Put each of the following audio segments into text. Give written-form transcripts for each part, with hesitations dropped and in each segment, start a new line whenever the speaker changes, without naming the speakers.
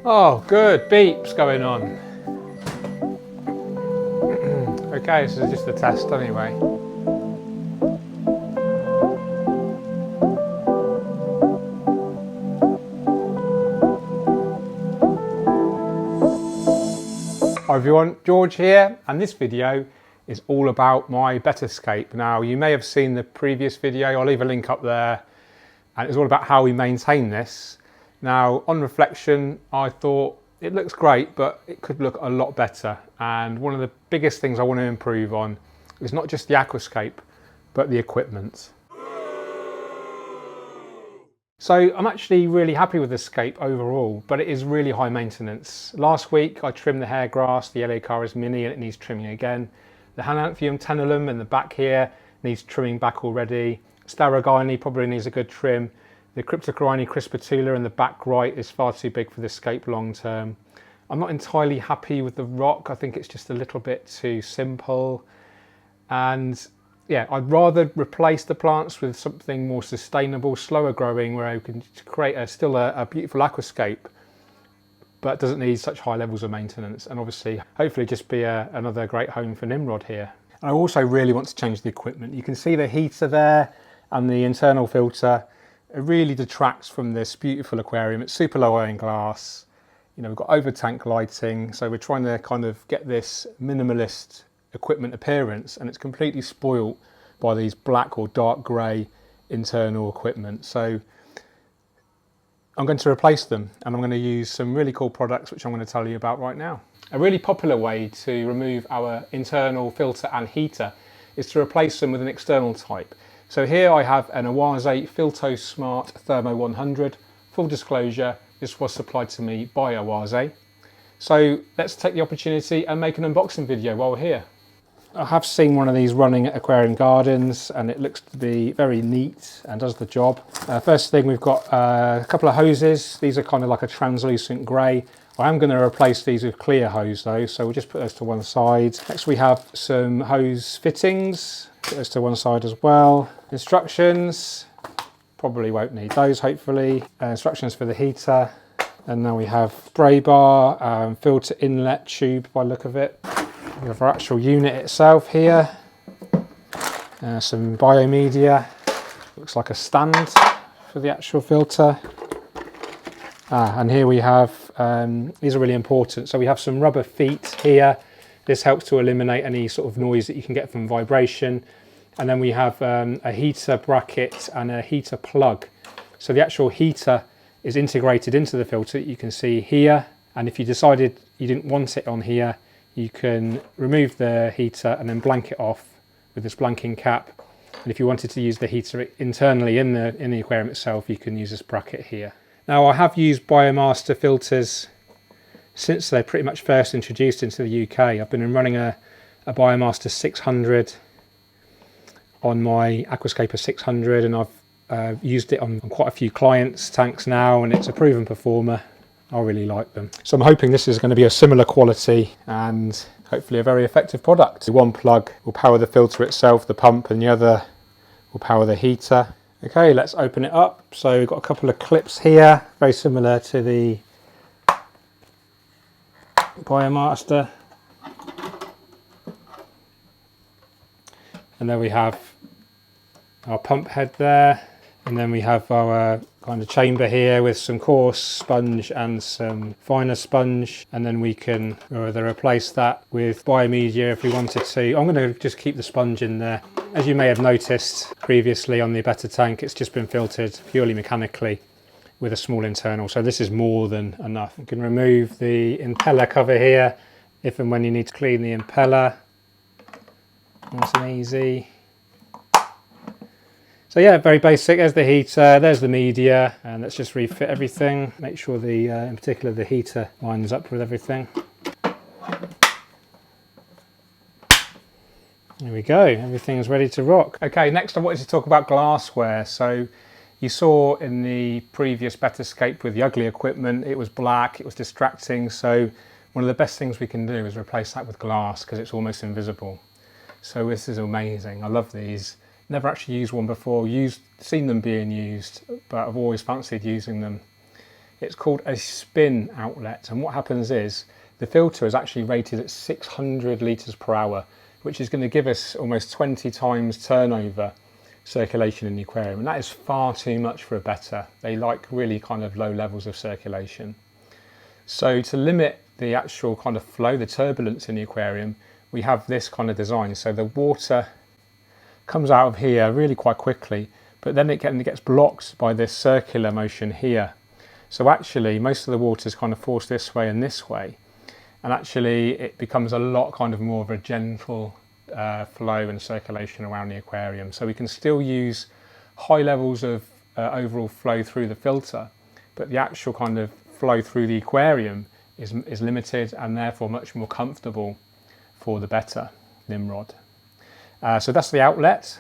Oh, good, beeps going on. Okay, this is just a test anyway. Hi everyone, George here, and this video is all about my Betta Aquascape. Now, you may have seen the previous video, I'll leave a link up there, and it's all about how we maintain this. Now, on reflection, I thought it looks great, but it could look a lot better. And one of the biggest things I want to improve on is not just the aquascape, but the equipment. So I'm actually really happy with the scape overall, but it is really high maintenance. Last week I trimmed the hair grass, the Eleocharis mini, and it needs trimming again. The Hananthium tenellum in the back here needs trimming back already. Starogini probably needs a good trim. The Cryptocorini crispitula in the back right is far too big for this scape long term. I'm not entirely happy with the rock. I think it's just a little bit too simple. And yeah, I'd rather replace the plants with something more sustainable, slower growing, where I can create still a beautiful aquascape, but doesn't need such high levels of maintenance, and obviously hopefully just be another great home for Nimrod here. I also really want to change the equipment. You can see the heater there and the internal filter. It really detracts from this beautiful aquarium. It's super low iron glass. You know, we've got over tank lighting, so we're trying to kind of get this minimalist equipment appearance, and it's completely spoilt by these black or dark grey internal equipment. So I'm going to replace them, and I'm going to use some really cool products which I'm going to tell you about right now. A really popular way to remove our internal filter and heater is to replace them with an external type. So here I have an Awase Filto Smart Thermo 100. Full disclosure, this was supplied to me by Awase. So let's take the opportunity and make an unboxing video while we're here. I have seen one of these running at aquarium gardens, and it looks to be very neat and does the job. First thing, we've got a couple of hoses. These are kind of like a translucent grey. I am going to replace these with clear hose though, so we'll just put those to one side. Next we have some hose fittings. Put those to one side as well. Instructions, probably won't need those hopefully. Instructions for the heater. And now we have spray bar, filter inlet tube by the look of it. We have our actual unit itself here, some biomedia, looks like a stand for the actual filter. And here we have, these are really important, so we have some rubber feet here. This helps to eliminate any sort of noise that you can get from vibration. And then we have a heater bracket and a heater plug. So the actual heater is integrated into the filter that you can see here. And if you decided you didn't want it on here, you can remove the heater and then blank it off with this blanking cap. And if you wanted to use the heater internally in the aquarium itself, you can use this bracket here. Now, I have used Biomaster filters since they're pretty much first introduced into the UK. I've been running a Biomaster 600 on my Aquascape 600, and I've used it on quite a few clients' tanks now, and it's a proven performer. I really like them. So I'm hoping this is going to be a similar quality and hopefully a very effective product. One plug will power the filter itself, the pump, and the other will power the heater. Okay, let's open it up. So we've got a couple of clips here, very similar to the Biomaster. And then we have our pump head there. And then we have our kind of chamber here with some coarse sponge and some finer sponge, and then we can either replace that with biomedia if we wanted to. I'm going to just keep the sponge in there. As you may have noticed previously on the Betta tank, it's just been filtered purely mechanically with a small internal, so this is more than enough. You can remove the impeller cover here if and when you need to clean the impeller. Nice and easy. So yeah, very basic. There's the heater, there's the media, and let's just refit everything. Make sure in particular the heater lines up with everything. There we go, everything is ready to rock. Okay, next I wanted to talk about glassware. So you saw in the previous Betta Aquascape with the ugly equipment, it was black, it was distracting. So one of the best things we can do is replace that with glass because it's almost invisible. So this is amazing, I love these. Never actually used one before, seen them being used, but I've always fancied using them. It's called a spin outlet, and what happens is the filter is actually rated at 600 litres per hour, which is going to give us almost 20 times turnover circulation in the aquarium, and that is far too much for a Betta. They like really kind of low levels of circulation. So to limit the actual kind of flow, the turbulence in the aquarium, we have this kind of design. So the water comes out of here really quite quickly, but then it gets blocked by this circular motion here. So actually most of the water is kind of forced this way and this way, and actually it becomes a lot kind of more of a gentle flow and circulation around the aquarium. So we can still use high levels of overall flow through the filter, but the actual kind of flow through the aquarium is limited and therefore much more comfortable for the Betta Nimrod. So that's the outlet.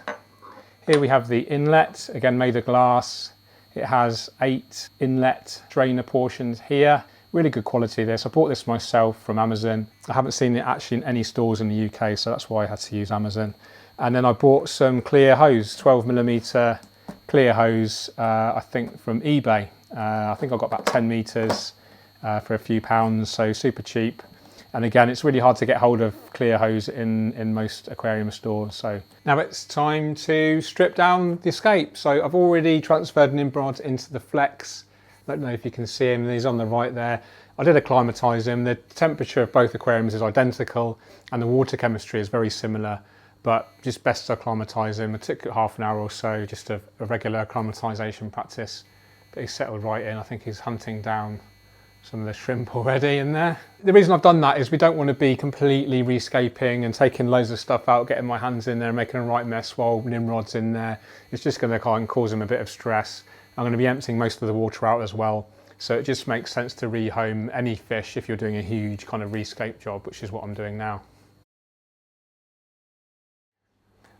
Here we have the inlet, again made of glass. It has 8 inlet drainer portions here. Really good quality this. I bought this myself from Amazon. I haven't seen it actually in any stores in the UK, so that's why I had to use Amazon. And then I bought some clear hose, 12mm clear hose, I think from eBay. I think I got about 10 meters for a few pounds, so super cheap. And again, it's really hard to get hold of clear hose in most aquarium stores. So now it's time to strip down the escape. So I've already transferred Nimrod into the Flex. I don't know if you can see him, he's on the right there. I did acclimatise him. The temperature of both aquariums is identical and the water chemistry is very similar, but just best to acclimatise him. It took half an hour or so, just a regular acclimatisation practice. But he's settled right in. I think he's hunting down some of the shrimp already in there. The reason I've done that is we don't want to be completely rescaping and taking loads of stuff out, getting my hands in there and making a right mess while Nimrod's in there. It's just going to kind of cause him a bit of stress. I'm going to be emptying most of the water out as well. So it just makes sense to rehome any fish if you're doing a huge kind of rescape job, which is what I'm doing now.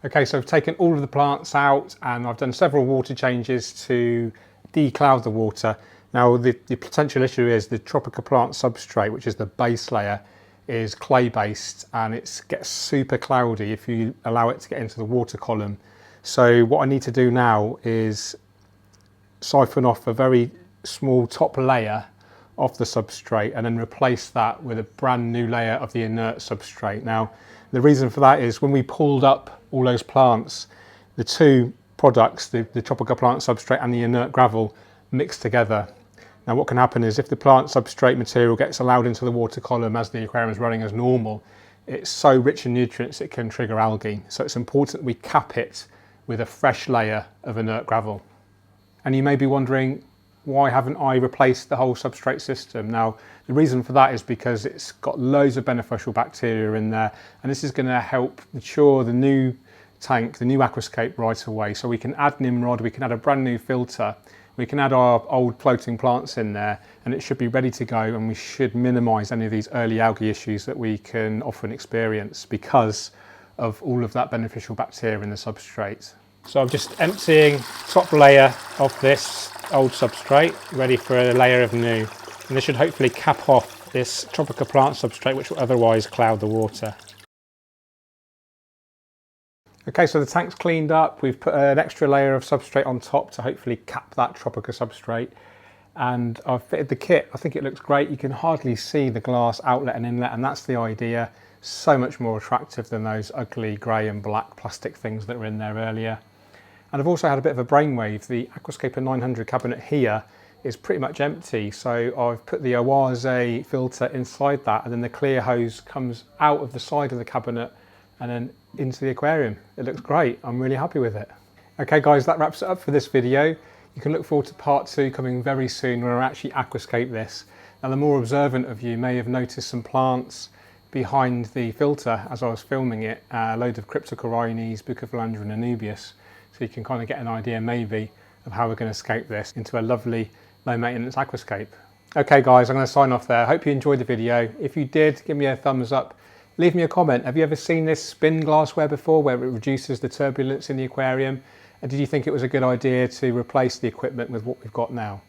Okay, so I've taken all of the plants out and I've done several water changes to decloud the water. Now the potential issue is the tropical plant substrate, which is the base layer, is clay based and it gets super cloudy if you allow it to get into the water column. So what I need to do now is siphon off a very small top layer of the substrate and then replace that with a brand new layer of the inert substrate. Now the reason for that is when we pulled up all those plants, the two products, the tropical plant substrate and the inert gravel, mixed together. Now what can happen is if the plant substrate material gets allowed into the water column as the aquarium is running as normal, it's so rich in nutrients it can trigger algae. So it's important we cap it with a fresh layer of inert gravel. And you may be wondering, why haven't I replaced the whole substrate system? Now, the reason for that is because it's got loads of beneficial bacteria in there, and this is going to help mature the new tank, the new aquascape right away. So we can add Nimrod, we can add a brand new filter, we can add our old floating plants in there, and it should be ready to go, and we should minimise any of these early algae issues that we can often experience because of all of that beneficial bacteria in the substrate. So I'm just emptying top layer of this old substrate, ready for a layer of new. And this should hopefully cap off this tropical plant substrate, which will otherwise cloud the water. Okay, so the tank's cleaned up. We've put an extra layer of substrate on top to hopefully cap that tropical substrate. And I've fitted the kit. I think it looks great. You can hardly see the glass outlet and inlet, and that's the idea. So much more attractive than those ugly grey and black plastic things that were in there earlier. And I've also had a bit of a brainwave. The Aquascape 900 cabinet here is pretty much empty. So I've put the Oase filter inside that, and then the clear hose comes out of the side of the cabinet and then into the aquarium. It looks great. I'm really happy with it. Okay guys, that wraps it up for this video. You can look forward to part 2 coming very soon where I actually aquascape this. Now the more observant of you may have noticed some plants behind the filter as I was filming it, a load of Cryptocorines, Bucophalandra and Anubias. So you can kind of get an idea maybe of how we're going to escape this into a lovely low maintenance aquascape. Okay guys, I'm going to sign off there. Hope you enjoyed the video. If you did, give me a thumbs up. Leave me a comment. Have you ever seen this spin glassware before where it reduces the turbulence in the aquarium? And did you think it was a good idea to replace the equipment with what we've got now?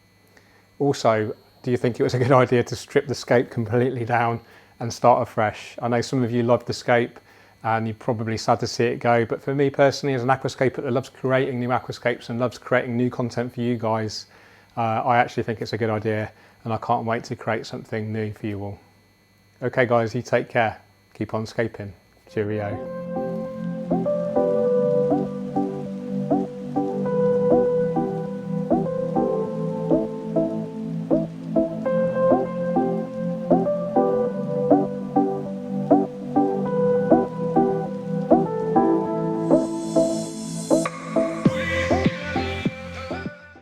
Also, do you think it was a good idea to strip the scape completely down and start afresh? I know some of you loved the scape and you're probably sad to see it go, but for me personally, as an aquascaper that loves creating new aquascapes and loves creating new content for you guys, I actually think it's a good idea and I can't wait to create something new for you all. Okay guys, you take care. Keep on scaping. Cheerio.